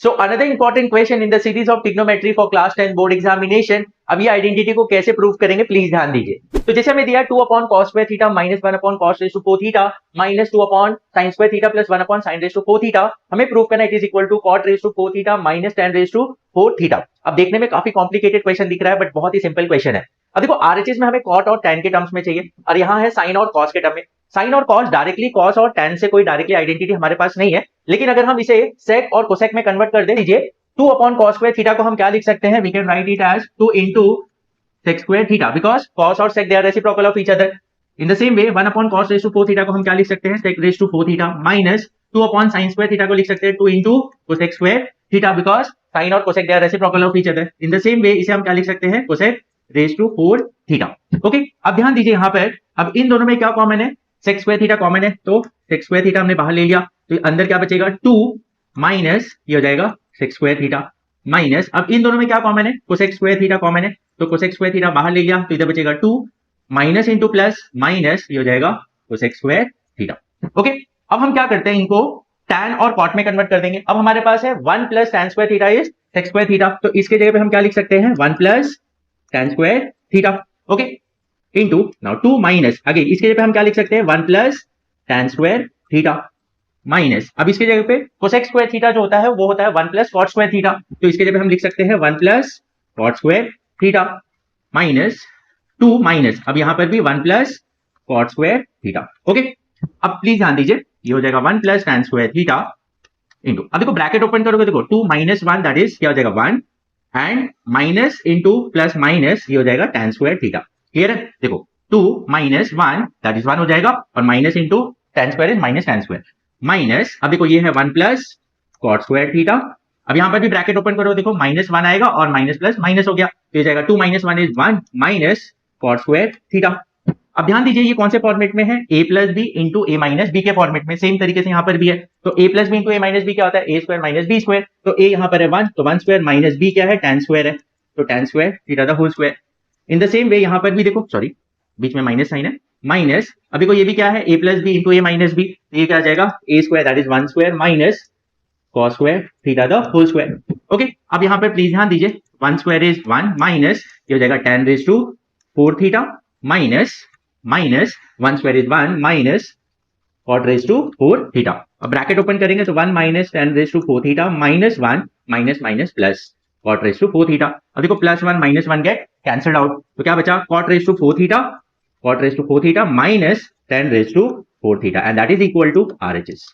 So another important question in the series of trigonometry for class 10 board examination. अब ये identity को कैसे prove करेंगे प्लीज ध्यान दीजिए। तो जैसे हमें दिया 2 upon cos square theta minus 1 upon cos raise to 4 theta minus 2 upon sin square theta plus 1 upon sin raise to 4 theta. हमें प्रूव करना है it is equal to cot raise to 4 theta minus tan raise to 4 theta. अब देखने में काफी complicated question दिख रहा है बट बहुत ही सिंपल क्वेश्चन है। अब देखो आरएचएस में हमें cot और tan के टर्म्स में चाहिए और यहाँ है sin और cos के टर्म में। साइन और कॉस डायरेक्टली कॉस और tan से कोई डायरेक्टली आइडेंटिटी हमारे पास नहीं है, लेकिन अगर हम इसे सेक और कोसेक में कन्वर्ट कर दे दीजिए 2 अपॉन cos स्क्वायर थीटा को हम क्या लिख सकते हैं, we can write it as 2 into sec square theta because cos और sec they are reciprocal of each other. In the same way 1 upon cos raise to 4 theta को हम क्या लिख सकते हैं, sec raise to 4 theta minus 2 upon sin square theta को लिख सकते हैं 2 into cosec square theta because sin और cosec they are reciprocal of each other. In the same way इसे हम क्या लिख सकते हैं, cosec raise to 4 theta. Okay, अब ध्यान दीजिए यहाँ पर अब इन दोनों में क्या कॉमन है, sec स्क्वायर थीटा कॉमन है, तो sec स्क्वायर थीटा हमने बाहर ले लिया तो अंदर क्या बचेगा 2 माइनस ये हो जाएगा sec स्क्वायर थीटा माइनस, अब इन दोनों में क्या कॉमन है, cosec स्क्वायर थीटा कॉमन है तो cosec स्क्वायर थीटा बाहर ले लिया तो इधर बचेगा 2 माइनस इंटू प्लस माइनस ये हो जाएगा cosec स्क्वायर थीटा। ओके, अब हम क्या करते हैं इनको tan और cot में कन्वर्ट कर देंगे। अब हमारे पास है 1 plus tan square theta is sec square theta, तो इसके जगह पे हम क्या लिख सकते हैं 1 plus tan square theta. Okay, into now 2 minus again इसके जगह पे हम क्या लिख सकते हैं 1 plus tan square theta minus, अब इसके जगह पे cosec स्क्वायर थीटा जो होता है वो होता है 1 प्लस cot स्क्वायर थीटा, तो इसके जगह पे हम लिख सकते हैं 1 plus cot square theta minus 2 minus अब यहां पर भी 1 plus cot square theta. Okay, अब प्लीज ध्यान दीजिए ये हो जाएगा 1 plus tan square theta into, अब देखो ब्रैकेट ओपन करोगे देखो 2 माइनस 1 दैट इज क्या हो जाएगा 1 and minus into plus minus ये हो जाएगा tan स्क्वायर थीटा। क्लियर है, देखो 2 माइनस 1 दैट इज 1 हो जाएगा और minus into tan square is minus tan square minus, अब देखो ये है 1 प्लस cot स्क्वायर थीटा। अब यहां पर भी ब्रैकेट ओपन करो देखो माइनस 1 आएगा और माइनस प्लस माइनस हो गया तो ये जाएगा 2 minus 1 is 1 minus cot square theta. अब ध्यान दीजिए ये कौन से फॉर्मेट में है, a plus B into A minus B के फॉर्मेट में, सेम तरीके से यहाँ पर भी है तो a plus B into A minus B क्या होता है a square minus B square, तो a यहाँ पर है 1 तो 1 स्क्वायर माइनस b क्या है tan स्क्वायर है तो tan square theta the whole square. In the same way यहाँ पर भी देखो सॉरी बीच में माइनस साइन है माइनस, अभी को ये भी क्या है a plus B into A minus B, ये क्या आ जाएगा a square that is 1 square minus cos square theta the whole square. Okay, अब यहाँ पर प्लीज ध्यान दीजिए 1 स्क्वायर इज 1 माइनस ये हो जाएगा tan raise to 4 theta minus minus 1 square is 1 minus cot raise to 4 theta. अब ब्रैकेट ओपन करेंगे तो 1 minus tan raise to 4 theta minus 1 minus minus plus cot raise to 4 theta. अब देखो plus 1 minus 1 get cancelled out तो क्या बचा cot raise to 4 theta cot raise to 4 theta minus tan raise to 4 theta and that is equal to RHS।